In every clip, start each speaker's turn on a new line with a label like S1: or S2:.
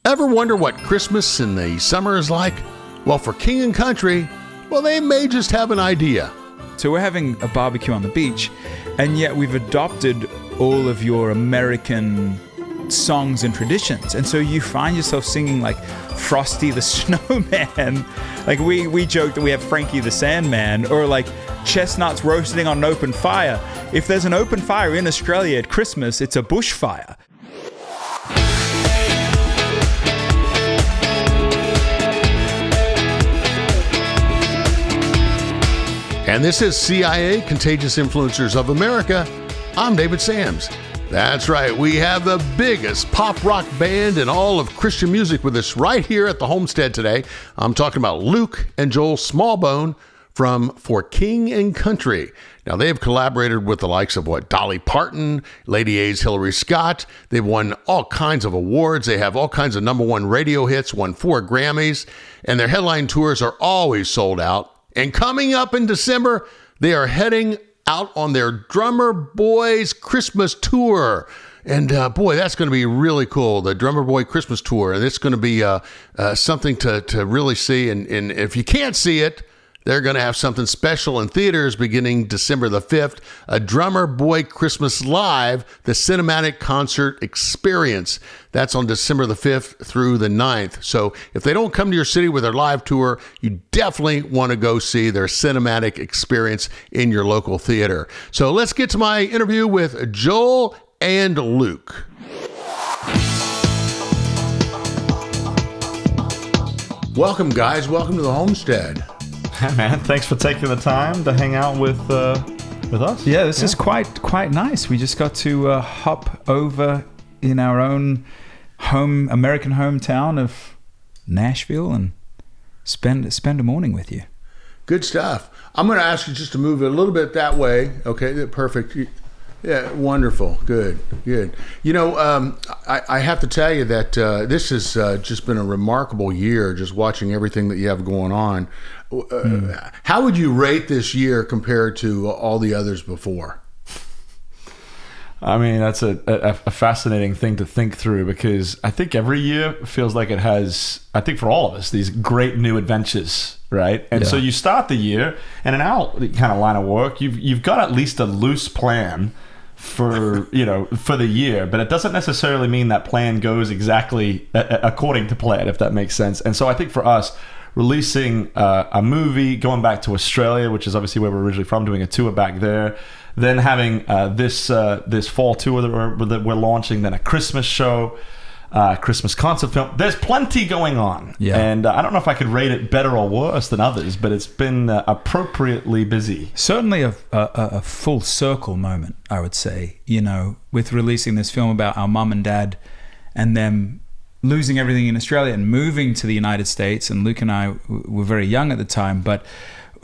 S1: Ever wonder what Christmas in the summer is like? Well, for King and Country, well, they may just have an idea.
S2: So we're having a barbecue on the beach, and yet we've adopted all of your American songs and traditions. And so you find yourself singing like Frosty the Snowman. Like we joke that we have Frankie the Sandman, or like chestnuts roasting on an open fire. If there's an open fire in Australia at Christmas, it's a bushfire.
S1: And this is CIA, Contagious Influencers of America. I'm David Sams. That's right, we have the biggest pop rock band in all of Christian music with us right here at the Homestead today. I'm talking about Luke and Joel Smallbone from For King and Country. Now, they have collaborated with the likes of Dolly Parton, Lady A's Hillary Scott. They've won all kinds of awards. They have all kinds of number one radio hits, won 4 Grammys, and their headline tours are always sold out. And coming up in December, they are heading out on their Drummer Boys Christmas Tour. And boy, that's going to be really cool, the Drummer Boy Christmas Tour. And it's going to be something to really see. And if you can't see it, they're going to have something special in theaters beginning December the 5th, a Drummer Boy Christmas Live, the cinematic concert experience. That's on December the 5th through the 9th. So if they don't come to your city with their live tour, you definitely want to go see their cinematic experience in your local theater. So let's get to my interview with Joel and Luke. Welcome, guys. Welcome to the Homestead.
S3: Hey man, thanks for taking the time to hang out with us.
S2: Yeah, this is quite nice. We just got to hop over in our own American hometown of Nashville and spend a morning with you.
S1: Good stuff. I'm going to ask you just to move it a little bit that way. Okay, perfect. Yeah, wonderful. Good. You know, I have to tell you that this has just been a remarkable year, just watching everything that you have going on. How would you rate this year compared to all the others before?
S3: I mean, that's a fascinating thing to think through, because I think every year feels like it has, I think for all of us, these great new adventures, right? And so you start the year, and in our kind of line of work, you've got at least a loose plan for the year, but it doesn't necessarily mean that plan goes exactly according to plan, if that makes sense. And so I think for us, releasing a movie, going back to Australia, which is obviously where we're originally from, doing a tour back there, then having this fall tour that we're launching, then a Christmas show, Christmas concert film. There's plenty going on. Yeah. And I don't know if I could rate it better or worse than others, but it's been appropriately busy.
S2: Certainly a full circle moment, I would say, with releasing this film about our mum and dad and them losing everything in Australia and moving to the United States. And Luke and I were very young at the time, but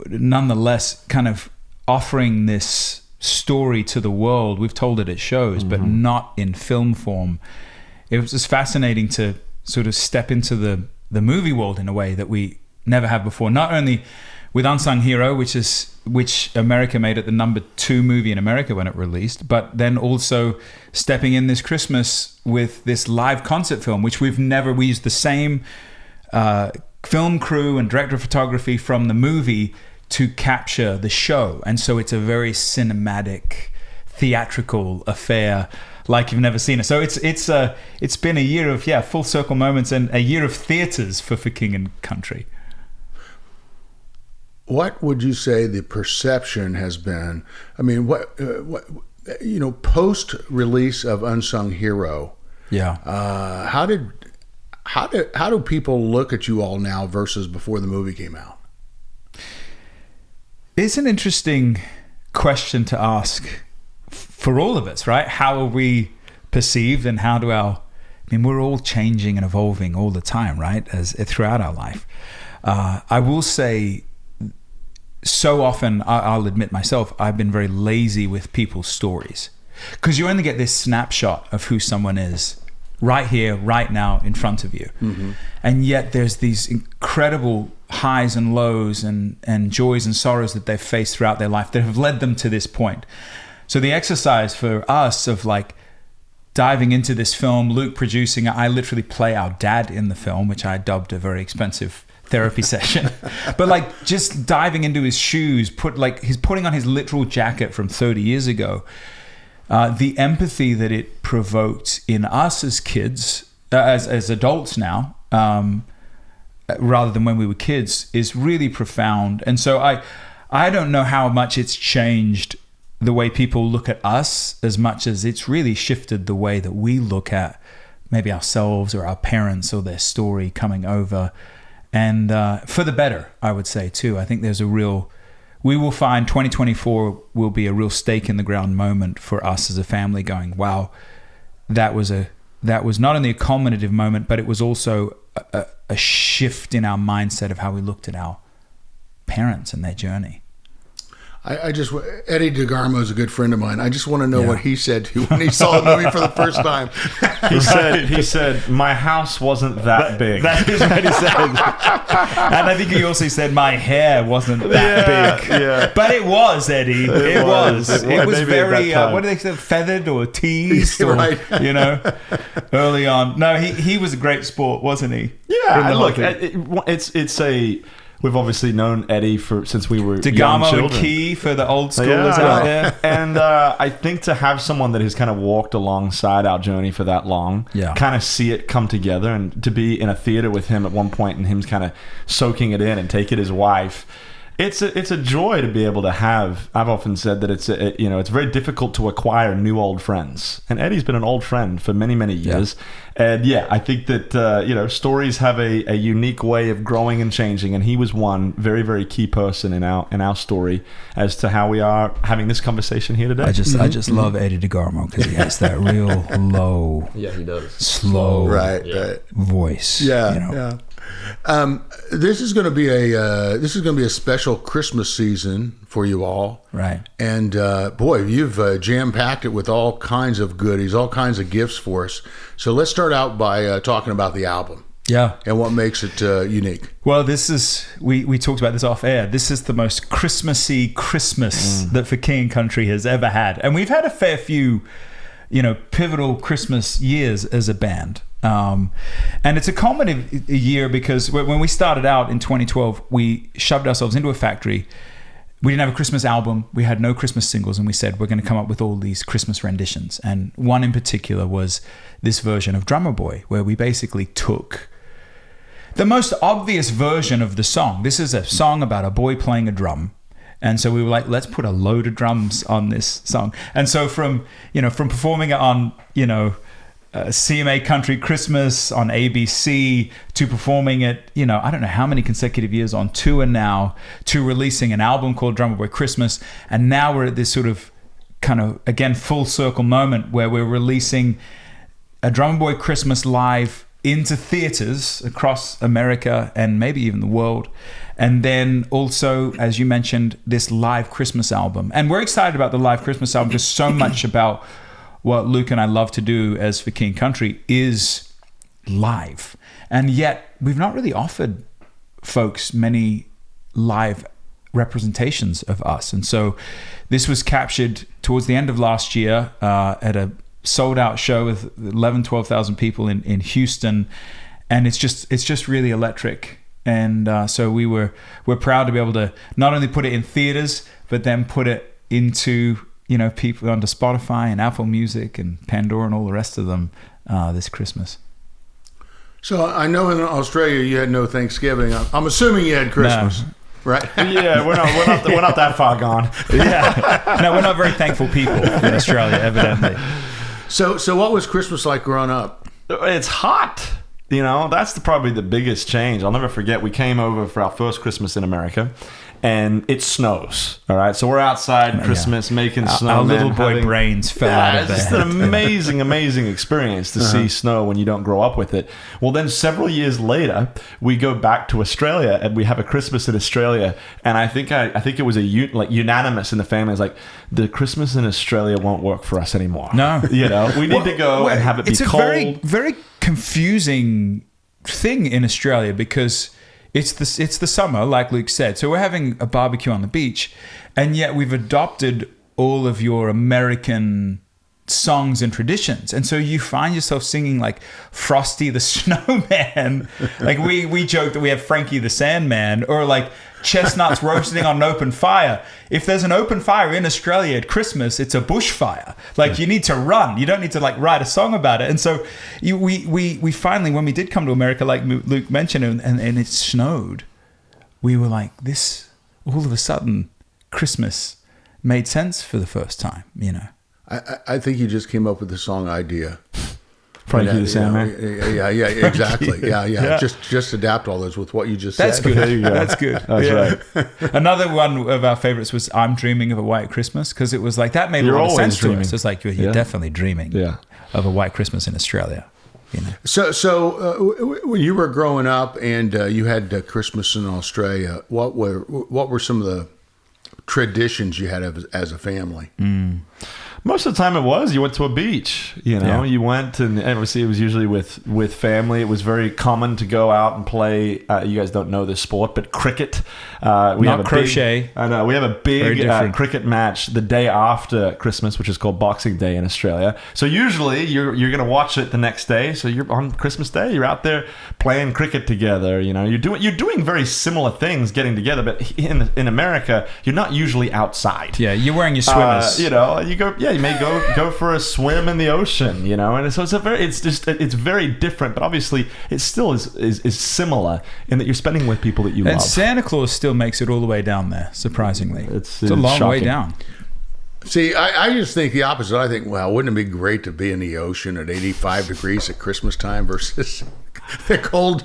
S2: nonetheless kind of offering this story to the world. We've told it at shows, but not in film form. It was just fascinating to sort of step into the movie world in a way that we never have before. Not only with Unsung Hero, which America made it the number 2 movie in America when it released, but then also stepping in this Christmas with this live concert film, which we used the same film crew and director of photography from the movie to capture the show. And so it's a very cinematic, theatrical affair like you've never seen it. So it's been a year of full circle moments and a year of theaters for King and Country.
S1: What would you say the perception has been? I mean, what post release of Unsung Hero? Yeah. How do people look at you all now versus before the movie came out?
S2: It's an interesting question to ask for all of us, right? How are we perceived, and how do we're all changing and evolving all the time, right? As throughout our life. I will say, so often, I'll admit myself, I've been very lazy with people's stories, because you only get this snapshot of who someone is right here, right now, in front of you. Mm-hmm. And yet there's these incredible highs and lows and joys and sorrows that they've faced throughout their life that have led them to this point. So the exercise for us of diving into this film, Luke producing it. I literally play our dad in the film, which I dubbed a very expensive therapy session. But like just diving into his shoes, he's putting on his literal jacket from 30 years ago. The empathy that it provoked in us as kids, as adults now, rather than when we were kids, is really profound. And so I don't know how much it's changed the way people look at us as much as it's really shifted the way that we look at maybe ourselves or our parents or their story coming over. And for the better, I would say too. I think we will find 2024 will be a real stake in the ground moment for us as a family going, wow, that was not only a culminative moment, but it was also a shift in our mindset of how we looked at our parents and their journey.
S1: Eddie DeGarmo is a good friend of mine. I just want to know what he said when he saw the movie for the first time.
S3: He said, my house wasn't that big.
S2: That is what he said. And I think he also said, my hair wasn't that big. Yeah. But it was, Eddie. It was very, what do they say, feathered or teased? Or, right. Early on. No, he was a great sport, wasn't he?
S3: Yeah, look, we've obviously known Eddie since we were young
S2: DeGarmo
S3: children.
S2: And Key for the old schoolers out there.
S3: And I think to have someone that has kind of walked alongside our journey for that long, kind of see it come together, and to be in a theater with him at one point and him kind of soaking it in and take it his wife. It's a joy to be able to have. I've often said that it's very difficult to acquire new old friends, and Eddie's been an old friend for many, many years. And I think that stories have a unique way of growing and changing, and he was one very, very key person in our story as to how we are having this conversation here today.
S2: I just love Eddie DeGarmo because he has that real low,
S4: he does,
S2: slow,
S1: right
S2: voice.
S1: This is going to be a special Christmas season for you all,
S2: right?
S1: And boy, you've jam-packed it with all kinds of goodies, all kinds of gifts for us. So let's start out by talking about the album, and what makes it unique.
S2: Well, this is we talked about this off air. This is the most Christmassy Christmas that For King and Country has ever had, and we've had a fair few, pivotal Christmas years as a band. And it's a culminative year because when we started out in 2012, we shoved ourselves into a factory. We didn't have a Christmas album. We had no Christmas singles. And we said, we're going to come up with all these Christmas renditions. And one in particular was this version of Drummer Boy, where we basically took the most obvious version of the song. This is a song about a boy playing a drum. And so we were like, let's put a load of drums on this song. And so from performing it on, CMA Country Christmas on ABC to performing it, I don't know how many consecutive years on tour now, to releasing an album called Drummer Boy Christmas. And now we're at this sort of kind of, again, full circle moment where we're releasing a Drummer Boy Christmas live into theaters across America and maybe even the world. And then also, as you mentioned, this live Christmas album. And we're excited about the live Christmas album because so much about what Luke and I love to do as For King Country is live. And yet we've not really offered folks many live representations of us. And so this was captured towards the end of last year at a sold out show with 11, 12,000 people in Houston. And it's just really electric. And so we're proud to be able to not only put it in theaters, but then put it into people onto Spotify and Apple Music and Pandora and all the rest of them this Christmas.
S1: So I know in Australia you had no Thanksgiving. I'm assuming you had Christmas, right?
S3: Yeah, we're not that far gone.
S2: Yeah, no, we're not very thankful people in Australia, evidently.
S1: So what was Christmas like growing up?
S3: It's hot. That's probably the biggest change. I'll never forget. We came over for our first Christmas in America. And it snows, all right? So we're outside Christmas making snow.
S2: Our little boy brains fell out of there.
S3: It's just an amazing, amazing experience to see snow when you don't grow up with it. Well, then several years later, we go back to Australia and we have a Christmas in Australia. And I think it was unanimous in the family. It's like, the Christmas in Australia won't work for us anymore.
S2: No.
S3: We need to go and have it be cold.
S2: It's a very, very confusing thing in Australia because it's the summer, like Luke said. So we're having a barbecue on the beach, and yet we've adopted all of your American songs and traditions. And so you find yourself singing like Frosty the Snowman. Like we joke that we have Frankie the Sandman, or like chestnuts roasting on an open fire. If there's an open fire in Australia at Christmas, it's a bushfire. Like you need to run. You don't need to like write a song about it. And so we finally, when we did come to America, like Luke mentioned, and it snowed, we were like, this, all of a sudden, Christmas made sense for the first time, you know.
S1: I think you just came up with the song idea.
S3: Frankie the Sandman.
S1: Yeah, exactly. Yeah. Just adapt all those with what you just
S2: That's
S1: said.
S2: good.
S3: There you go.
S2: That's good.
S3: That's right.
S2: Another one of our favorites was "I'm Dreaming of a White Christmas," because it was like that made a lot of sense to us. It's like you're definitely dreaming of a white Christmas in Australia. You know?
S1: So when you were growing up and you had Christmas in Australia, what were some of the traditions you had as a family?
S3: Most of the time you went to a beach, you know, you went, and obviously it was usually with family. It was very common to go out and play. You guys don't know this sport, but cricket. We have
S2: crochet.
S3: I know. We have a big cricket match the day after Christmas, which is called Boxing Day in Australia. So usually you're going to watch it the next day. So you're on Christmas Day, you're out there playing cricket together. You know, you're doing very similar things, getting together. But in America, you're not usually outside.
S2: Yeah, you're wearing your swimmers.
S3: You know, you go. Yeah, you may go for a swim in the ocean. You know, and so it's very different. But obviously, it still is similar in that you're spending with people that you love.
S2: And Santa Claus still makes it all the way down there, surprisingly. It's a long
S3: shocking.
S2: way down.
S1: See, I just think the opposite. I think, well, wouldn't it be great to be in the ocean at 85 degrees at Christmas time versus the cold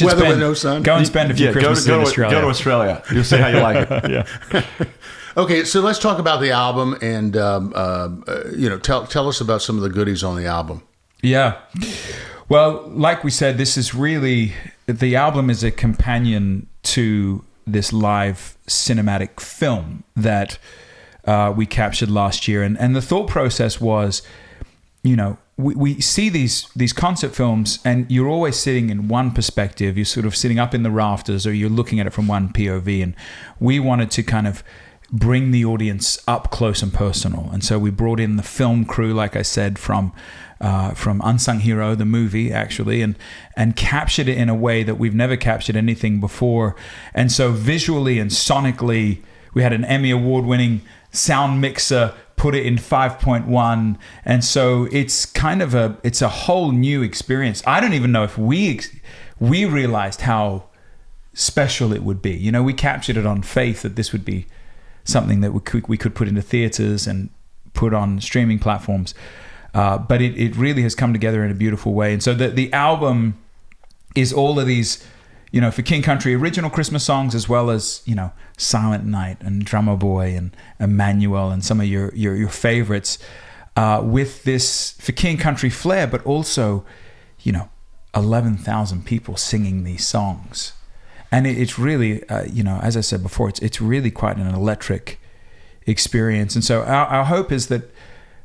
S1: weather with no sun?
S2: Go and spend a few Christmases in Australia.
S3: Go to Australia. You'll see how you like it.
S2: Yeah.
S1: Okay, so let's talk about the album, and tell us about some of the goodies on the album.
S2: Yeah. Well, like we said, this is really, the album is a companion to this live cinematic film that we captured last year. And the thought process was, you know, we see these concert films and you're always sitting in one perspective. You're sort of sitting up in the rafters or you're looking at it from one POV. And we wanted to kind of bring the audience up close and personal. And so we brought in the film crew, like I said, from Unsung Hero, the movie, actually, and captured it in a way that we've never captured anything before. And so visually and sonically, we had an Emmy award-winning sound mixer, put it in 5.1. And so it's kind of it's a whole new experience. I don't even know if we realized how special it would be. You know, we captured it on faith that this would be something that we could put into theaters and put on streaming platforms. But it really has come together in a beautiful way. And so the album is all of these, you know, for King Country, original Christmas songs, as well as, you know, Silent Night and Drummer Boy and Emmanuel and some of your favorites, with this, for King Country flair, but also, you know, 11,000 people singing these songs. And it's really, you know, as I said before, it's really quite an electric experience. And so our hope is that,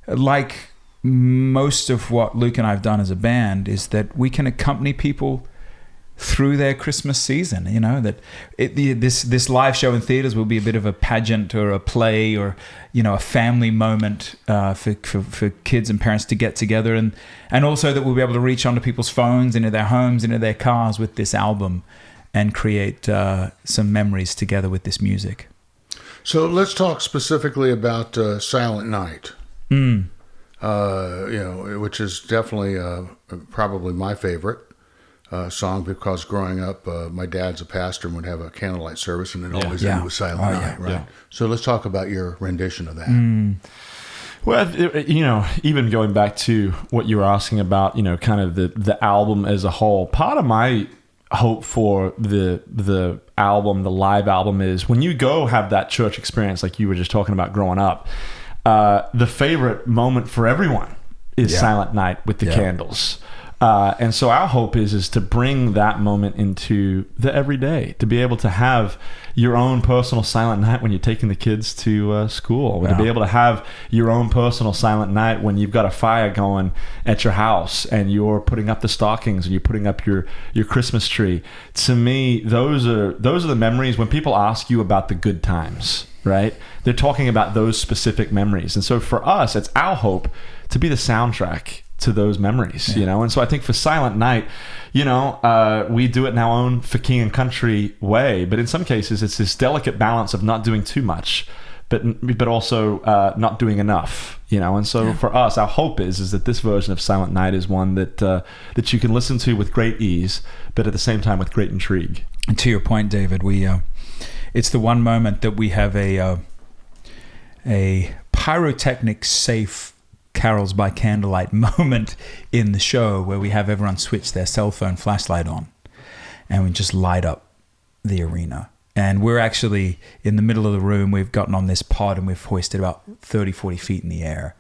S2: like most of what Luke and I have done as a band, is that we can accompany people through their Christmas season. You know, that this live show in theaters will be a bit of a pageant or a play or, you know, a family moment for kids and parents to get together, and also that we'll be able to reach onto people's phones, into their homes, into their cars with this album, and create some memories together with this music.
S1: So let's talk specifically about Silent Night. You know, which is definitely probably my favorite song, because growing up, my dad's a pastor and would have a candlelight service, and it always ended with Silent Night, right? Yeah. So let's talk about your rendition of that.
S3: Well, you know, even going back to what you were asking about, you know, kind of the album as a whole, part of my hope for the album, the live album, is when you go have that church experience like you were just talking about growing up, the favorite moment for everyone is Silent Night with the candles. And so our hope is to bring that moment into the everyday, to be able to have your own personal Silent Night when you're taking the kids to school, to be able to have your own personal Silent Night when you've got a fire going at your house and you're putting up the stockings and you're putting up your Christmas tree. To me, those are the memories when people ask you about the good times, right? They're talking about those specific memories. And so for us, it's our hope to be the soundtrack to those memories, you know? And so I think for Silent Night, you know, we do it in our own for King and Country way, but in some cases it's this delicate balance of not doing too much, but also not doing enough, you know? And so for us, our hope is that this version of Silent Night is one that you can listen to with great ease, but at the same time with great intrigue.
S2: And to your point, David, it's the one moment that we have a pyrotechnic safe carols by candlelight moment in the show where we have everyone switch their cell phone flashlight on and we just light up the arena. And we're actually in the middle of the room. We've gotten on this pod and we've hoisted about 30, 40 feet in the air.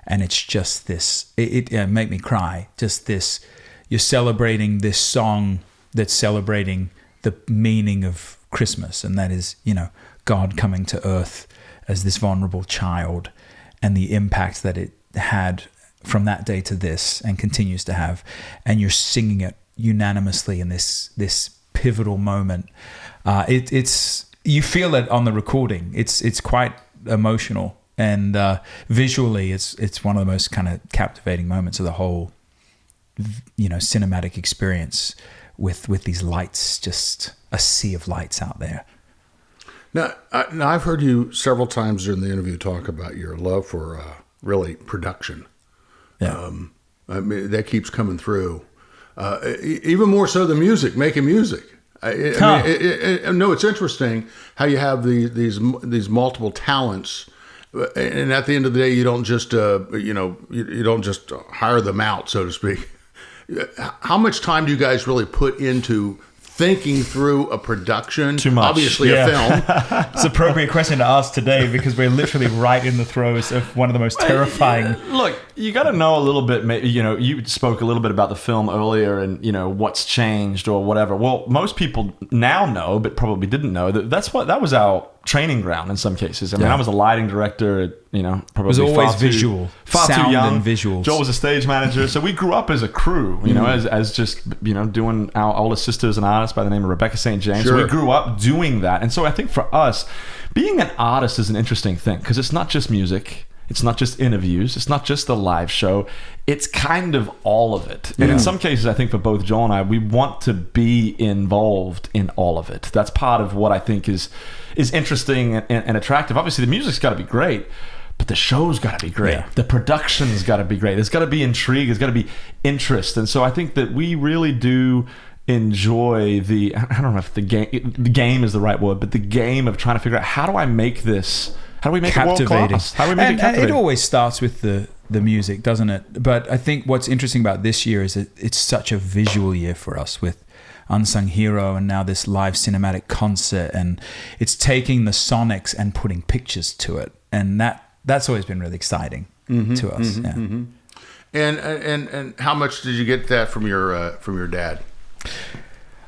S2: And it's just this, it make me cry. Just this, you're celebrating this song that's celebrating the meaning of Christmas. And that is, you know, God coming to earth as this vulnerable child and the impact that it had from that day to this and continues to have. And you're singing it unanimously in this pivotal moment. It's you feel it on the recording. It's quite emotional, and visually it's one of the most kind of captivating moments of the whole, you know, cinematic experience with these lights, just a sea of lights out there.
S1: Now I've heard you several times during the interview talk about your love for really production.
S2: Yeah.
S1: I mean, that keeps coming through. Even more so than music, making music. No, it's interesting how you have these multiple talents, and at the end of the day, you don't just you don't just hire them out, so to speak. How much time do you guys really put into thinking through a production?
S3: Too much.
S1: Obviously, a film.
S2: It's an appropriate question to ask today because we're literally right in the throes of one of the most terrifying.
S3: Look, you got to know a little bit. You know, you spoke a little bit about the film earlier, and you know what's changed or whatever. Well, most people now know, but probably didn't know that was our training ground in some cases. I mean, I was a lighting director. You know, probably
S2: it was always
S3: far
S2: sound
S3: too young.
S2: And visuals.
S3: Joel was a stage manager, so we grew up as a crew. You know, as just doing. Our older sister's an artist by the name of Rebecca St. James.
S1: Sure.
S3: So we grew up doing that, and so I think for us, being an artist is an interesting thing because it's not just music. It's not just interviews. It's not just the live show. It's kind of all of it. And in some cases, I think for both Joel and I, we want to be involved in all of it. That's part of what I think is interesting and attractive. Obviously, the music's got to be great, but the show's got to be great. Yeah. The production's got to be great. There's got to be intrigue. There's got to be interest. And so I think that we really do enjoy I don't know if the game is the right word, but the game of trying to figure out how do I make this. How do we make it world-class? How do we make it captivating?
S2: And it always starts with the music, doesn't it? But I think what's interesting about this year is that it's such a visual year for us with Unsung Hero and now this live cinematic concert. And it's taking the sonics and putting pictures to it. And that's always been really exciting to us.
S1: And how much did you get that from your dad?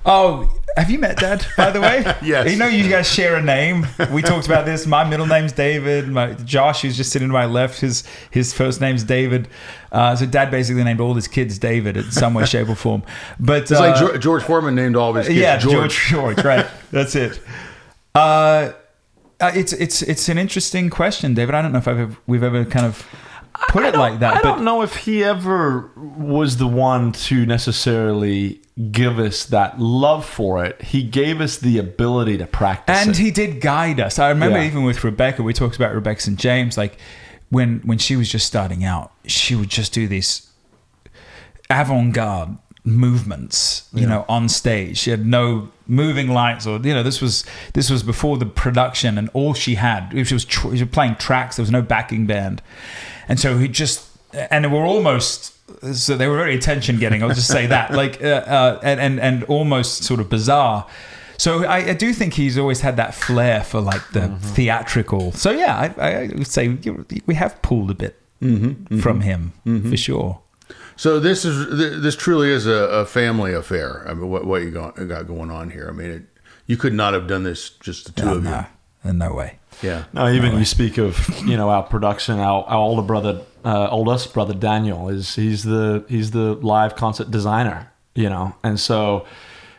S2: Oh, have you met Dad, by the way?
S1: Yes.
S2: You know you guys share a name. We talked about this. My middle name's David. Josh, who's just sitting to my left, his first name's David. So Dad basically named all his kids David in some way, shape, or form. But
S1: it's like George Foreman named all of his kids
S2: George, right. That's it. It's an interesting question, David. I don't know if we've ever kind of put it like that.
S3: I don't know if he ever was the one to necessarily give us that love for it. He gave us the ability to practice
S2: and
S3: it.
S2: He did guide us. I remember even with Rebecca, we talked about Rebecca St. James, like when she was just starting out, she would just do these avant-garde movements, you know, on stage. She had no moving lights, or this was before the production, and all she had, she was playing tracks. There was no backing band, and so and they were almost. So they were very attention-getting. I'll just say that, and almost sort of bizarre. So I do think he's always had that flair for like the theatrical. So yeah, I would say we have pulled a bit from him for sure.
S1: So this truly is a family affair. I mean, what you got going on here? I mean, you could not have done this just the two of you.
S2: No way.
S1: Yeah.
S3: No, even you speak of our production. Our oldest brother Daniel he's the live concert designer. And so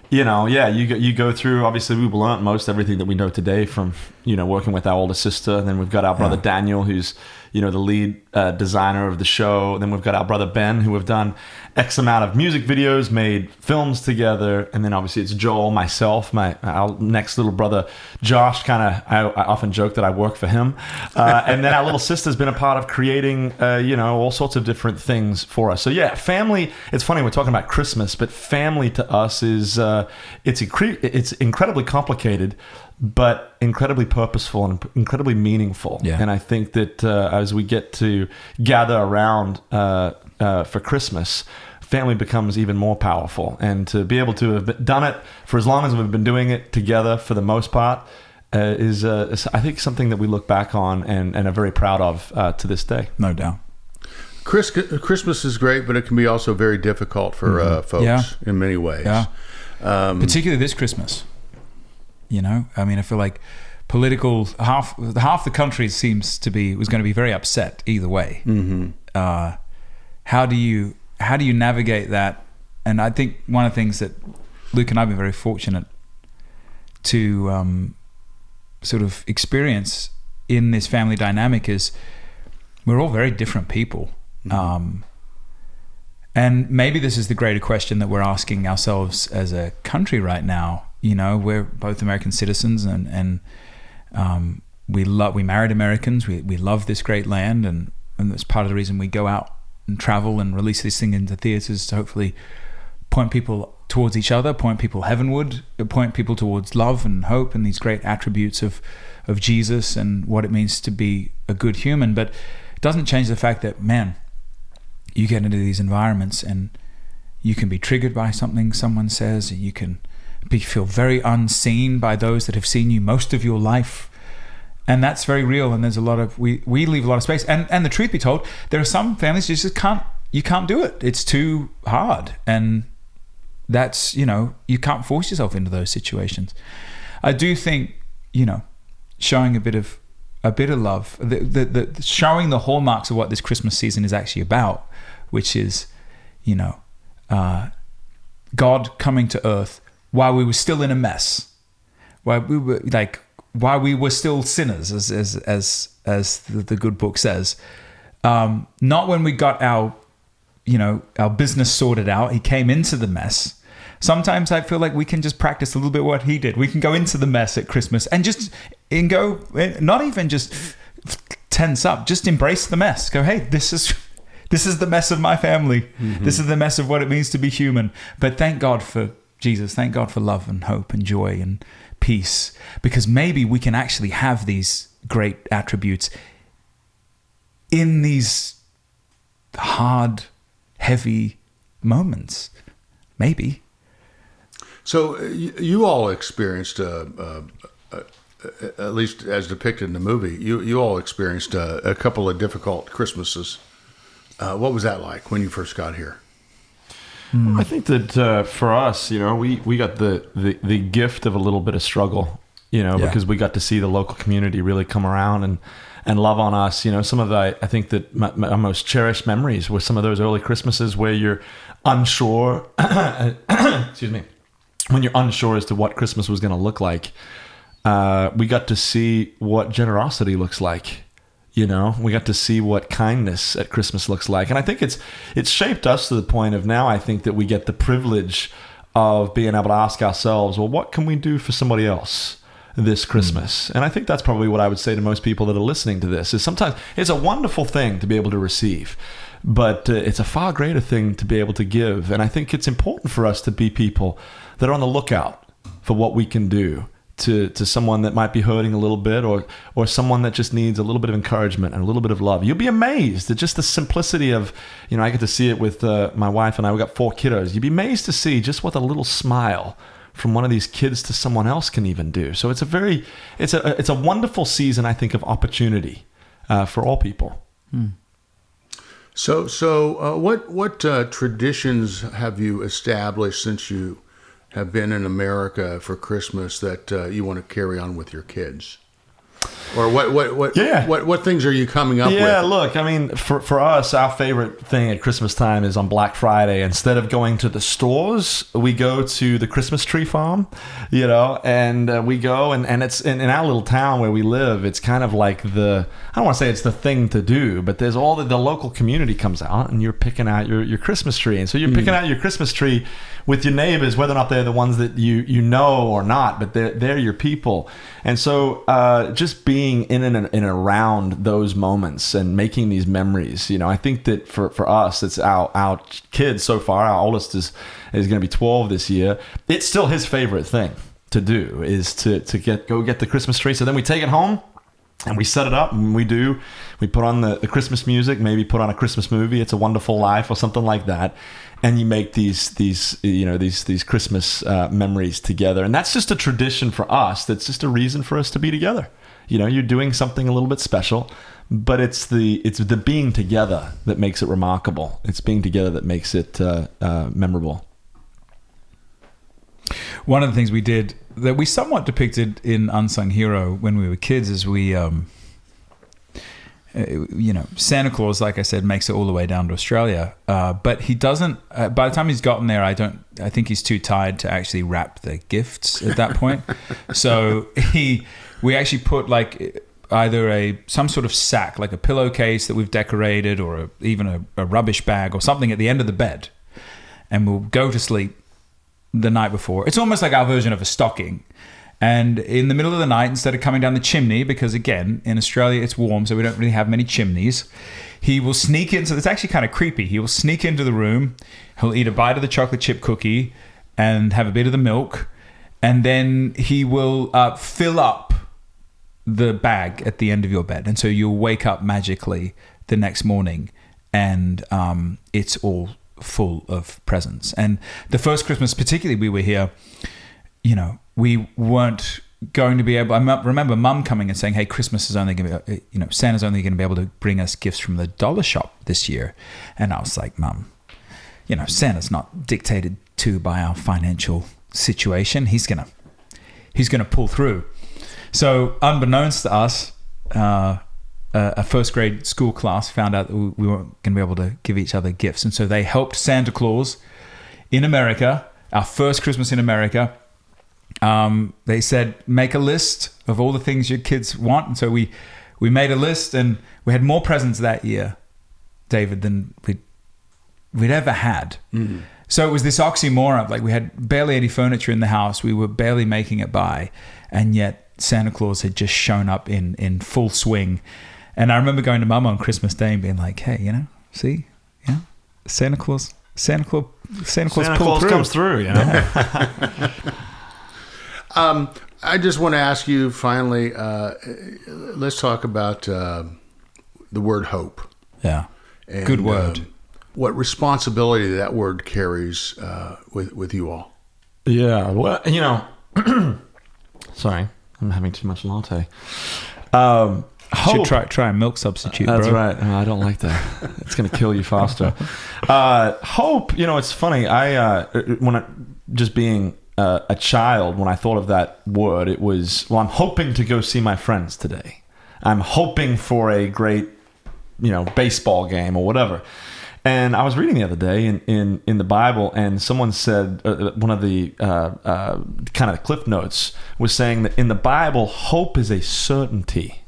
S3: you go through. Obviously, we've learned most everything that we know today from working with our older sister. And then we've got our brother Daniel, who's the lead designer of the show. Then we've got our brother Ben, who have done X amount of music videos, made films together. And then obviously it's Joel, myself, our next little brother, Josh. I often joke that I work for him. And then our little sister's been a part of creating, all sorts of different things for us. So yeah, family, it's funny, we're talking about Christmas, but family to us is, it's incredibly complicated, but incredibly purposeful and incredibly meaningful. Yeah. And I think that as we get to gather around for Christmas, family becomes even more powerful. And to be able to have done it for as long as we've been doing it together for the most part is I think, something that we look back on and are very proud of to this day.
S2: No doubt.
S1: Christmas is great, but it can be also very difficult for folks in many ways.
S2: Yeah. Particularly this Christmas. I feel like half the country was going to be very upset either way.
S1: Mm-hmm.
S2: How do you navigate that? And I think one of the things that Luke and I have been very fortunate to sort of experience in this family dynamic is we're all very different people. Mm-hmm. And maybe this is the greater question that we're asking ourselves as a country right now. We're both American citizens, and we married Americans. We love this great land, and that's part of the reason we go out and travel and release this thing into theaters to hopefully point people towards each other, point people heavenward, point people towards love and hope and these great attributes of Jesus and what it means to be a good human. But it doesn't change the fact that, man, you get into these environments and you can be triggered by something someone says, and you can feel very unseen by those that have seen you most of your life. And that's very real. And there's a lot of, we leave a lot of space. And the truth be told, there are some families you just can't do it. It's too hard. And that's, you can't force yourself into those situations. I do think, showing a bit of love, showing the hallmarks of what this Christmas season is actually about, which is, God coming to earth while we were still in a mess, while we were still sinners, as the good book says. Not when we got our business sorted out. He came into the mess. Sometimes I feel like we can just practice a little bit what he did. We can go into the mess at Christmas and go, not even just tense up, just embrace the mess. Go, hey, this is the mess of my family. Mm-hmm. This is the mess of what it means to be human. But thank God for Jesus. Thank God for love and hope and joy and peace, because maybe we can actually have these great attributes in these hard, heavy moments. Maybe.
S1: So you all experienced, at least as depicted in the movie, you all experienced a couple of difficult Christmases. What was that like when you first got here?
S3: I think that for us, we got the gift of a little bit of struggle, because we got to see the local community really come around and love on us. Some of I think that my most cherished memories were some of those early Christmases where you're unsure, excuse me, when you're unsure as to what Christmas was going to look like. We got to see what generosity looks like. We got to see what kindness at Christmas looks like. And I think it's shaped us to the point of now I think that we get the privilege of being able to ask ourselves, well, what can we do for somebody else this Christmas? And I think that's probably what I would say to most people that are listening to this, is sometimes it's a wonderful thing to be able to receive, but it's a far greater thing to be able to give. And I think it's important for us to be people that are on the lookout for what we can do to someone that might be hurting a little bit, or someone that just needs a little bit of encouragement and a little bit of love. You'll be amazed at just the simplicity of, I get to see it with my wife and I. We got 4 kiddos. You'd be amazed to see just what a little smile from one of these kids to someone else can even do. So it's a wonderful season, I think, of opportunity for all people.
S1: So what traditions have you established since you have been in America for Christmas that you want to carry on with your kids? Or what things are you coming up with?
S3: Yeah, look, I mean, for us, our favorite thing at Christmas time is on Black Friday. Instead of going to the stores, we go to the Christmas tree farm, and we go and it's in our little town where we live. It's kind of like I don't want to say it's the thing to do, but there's all the local community comes out and you're picking out your Christmas tree. And so you're picking out your Christmas tree with your neighbors, whether or not they're the ones that you know or not, but they're your people. And so just being in and around those moments and making these memories, I think that for us, it's our kids so far. Our oldest is going to be 12 this year. It's still his favorite thing to do is to go get the Christmas tree. So then we take it home and we set it up, and we put on the Christmas music, maybe put on a Christmas movie, It's a Wonderful Life or something like that. And you make these Christmas memories together. And that's just a tradition for us. That's just a reason for us to be together. You're doing something a little bit special, but it's the being together that makes it remarkable. It's being together that makes it memorable.
S2: One of the things we did that we somewhat depicted in Unsung Hero when we were kids is we, Santa Claus, like I said, makes it all the way down to Australia. But he doesn't, by the time he's gotten there, I think he's too tired to actually wrap the gifts at that point. So we actually put like either some sort of sack, like a pillowcase that we've decorated, or even a rubbish bag or something at the end of the bed. And we'll go to sleep the night before. It's almost like our version of a stocking. And in the middle of the night, instead of coming down the chimney, because again, in Australia it's warm, so we don't really have many chimneys, he will sneak in. So it's actually kind of creepy. He will sneak into the room. He'll eat a bite of the chocolate chip cookie and have a bit of the milk. And then he will fill up the bag at the end of your bed. And so you'll wake up magically the next morning and it's all full of presents. And the first Christmas, particularly, we were here, we weren't going to be able. I remember Mum coming and saying, "Hey, Christmas is only going to be, Santa's only going to be able to bring us gifts from the dollar shop this year." And I was like, "Mum, Santa's not dictated to by our financial situation. He's gonna pull through." So, unbeknownst to us, a first grade school class found out that we weren't going to be able to give each other gifts, and so they helped Santa Claus in America. Our first Christmas in America. They said, make a list of all the things your kids want. And so we made a list, and we had more presents that year, David, than we'd ever had. Mm-hmm. So it was this oxymoron. Like, we had barely any furniture in the house. We were barely making it by. And yet Santa Claus had just shown up in full swing. And I remember going to Mum on Christmas Day and being like, "Hey, see, Santa Claus pulled through.
S3: Comes through,
S1: I just want to ask you finally, let's talk about the word hope.
S2: Yeah.
S1: And,
S2: good word.
S1: What responsibility that word carries with you all.
S3: Yeah. Well, sorry, I'm having too much latte.
S2: Hope. Should try a milk substitute,
S3: That's
S2: bro.
S3: right. I don't like that. It's going to kill you faster. Hope, it's funny. Just being a child, when I thought of that word, it was, I'm hoping to go see my friends today. I'm hoping for a great, baseball game or whatever. And I was reading the other day in the Bible, and someone said, one of the kind of cliff notes was saying that in the Bible, hope is a certainty.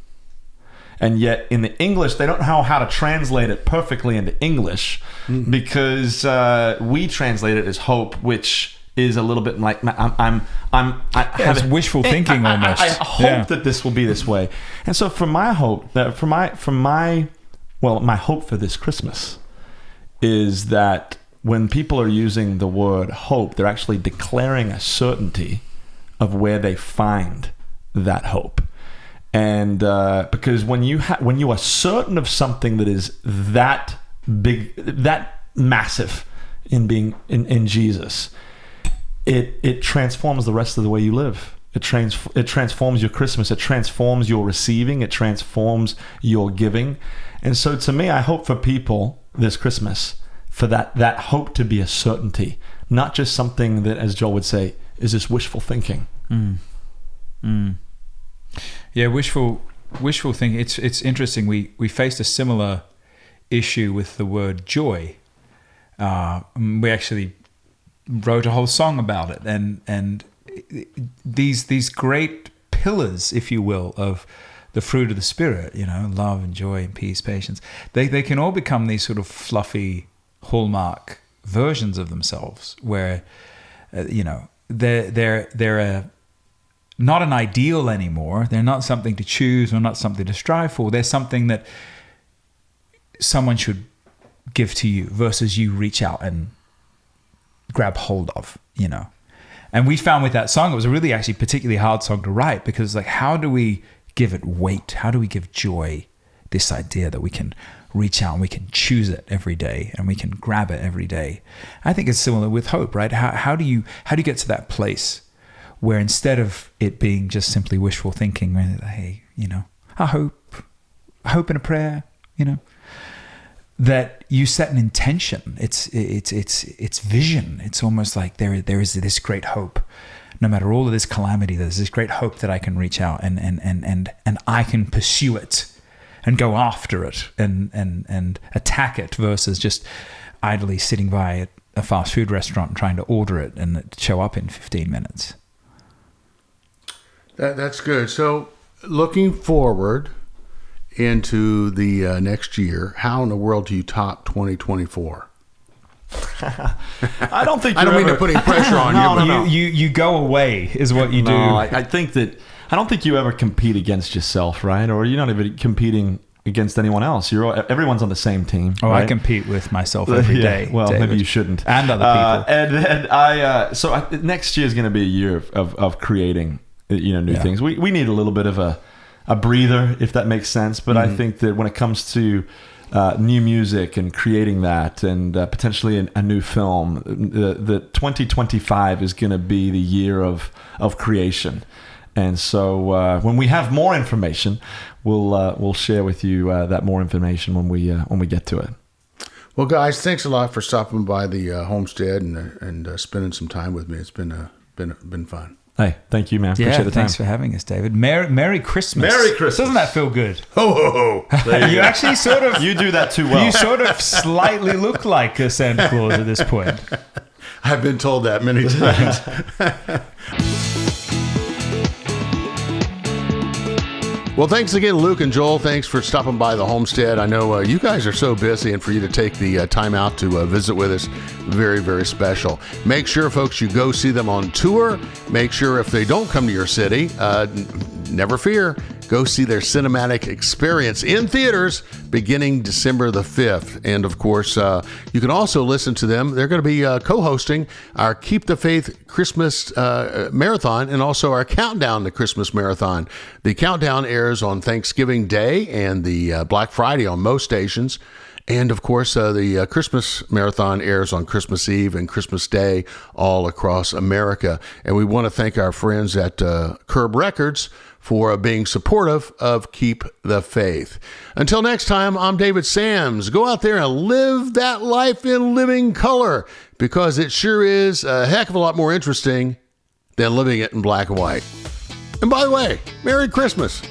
S3: And yet in the English, they don't know how to translate it perfectly into English, because we translate it as hope, which is a little bit like
S2: it's wishful thinking almost.
S3: I hope that this will be this way. And so for my hope, my hope for this Christmas is that when people are using the word hope, they're actually declaring a certainty of where they find that hope. And because when you are certain of something that is that big, that massive in being in Jesus, it transforms the rest of the way you live. It transforms your Christmas. It transforms your receiving. It transforms your giving. And so to me, I hope for people this Christmas for that hope to be a certainty, not just something that, as Joel would say, is this wishful thinking.
S2: Yeah, wishful wishful thinking, it's interesting. We faced a similar issue with the word joy. We actually wrote a whole song about it, and these great pillars, if you will, of the fruit of the Spirit, love and joy and peace, patience, they can all become these sort of fluffy hallmark versions of themselves, where they're not an ideal anymore. They're not something to choose or not something to strive for. They're something that someone should give to you versus you reach out and grab hold of, And we found with that song, it was a really actually particularly hard song to write, because it's like, how do we give it weight? How do we give joy this idea that we can reach out and we can choose it every day and we can grab it every day? I think it's similar with hope, right? How do you get to that place where instead of it being just simply wishful thinking, hey, I hope in a prayer, that you set an intention. It's vision. It's almost like there is this great hope. No matter all of this calamity, there's this great hope that I can reach out and I can pursue it and go after it and attack it, versus just idly sitting by a fast food restaurant and trying to order it and it show up in 15 minutes.
S1: That's good. So looking forward into the next year, how in the world do you top 2024?
S3: I don't think
S1: I don't mean to put any pressure on you, but
S2: you go away is what you do.
S3: I think that I don't think you ever compete against yourself, right? Or you're not even competing against anyone else. Everyone's on the same team.
S2: Oh,
S3: right?
S2: I compete with myself every day.
S3: Well,
S2: David.
S3: maybe you shouldn't.
S2: And other
S3: people. Next year is going to be a year of creating, new things. We need a little bit of a breather, if that makes sense. But I think that when it comes to new music and creating that, and potentially a new film, the 2025 is going to be the year of creation. And so when we have more information, we'll share with you that more information when we get to it.
S1: Well, guys, thanks a lot for stopping by the homestead and spending some time with me. It's been fun.
S3: Hey, thank you, man. Appreciate the time.
S2: Thanks for having us, David. Merry Christmas.
S3: Merry Christmas.
S2: Doesn't that feel good?
S1: Ho, ho, ho.
S2: You actually sort of...
S3: You do that too well.
S2: You sort of slightly look like a Santa Claus at this point.
S1: I've been told that many times. Well, thanks again, Luke and Joel. Thanks for stopping by the homestead. I know you guys are so busy, and for you to take the time out to visit with us, very, very special. Make sure, folks, you go see them on tour. Make sure if they don't come to your city, never fear, go see their cinematic experience in theaters beginning December the 5th. And of course, you can also listen to them. They're going to be co-hosting our Keep the Faith Christmas Marathon and also our Countdown to Christmas Marathon. The countdown airs on Thanksgiving Day and the Black Friday on most stations. And of course, the Christmas Marathon airs on Christmas Eve and Christmas Day all across America. And we want to thank our friends at Curb Records for being supportive of Keep the Faith. Until next time, I'm David Sams. Go out there and live that life in living color, because it sure is a heck of a lot more interesting than living it in black and white. And by the way, Merry Christmas.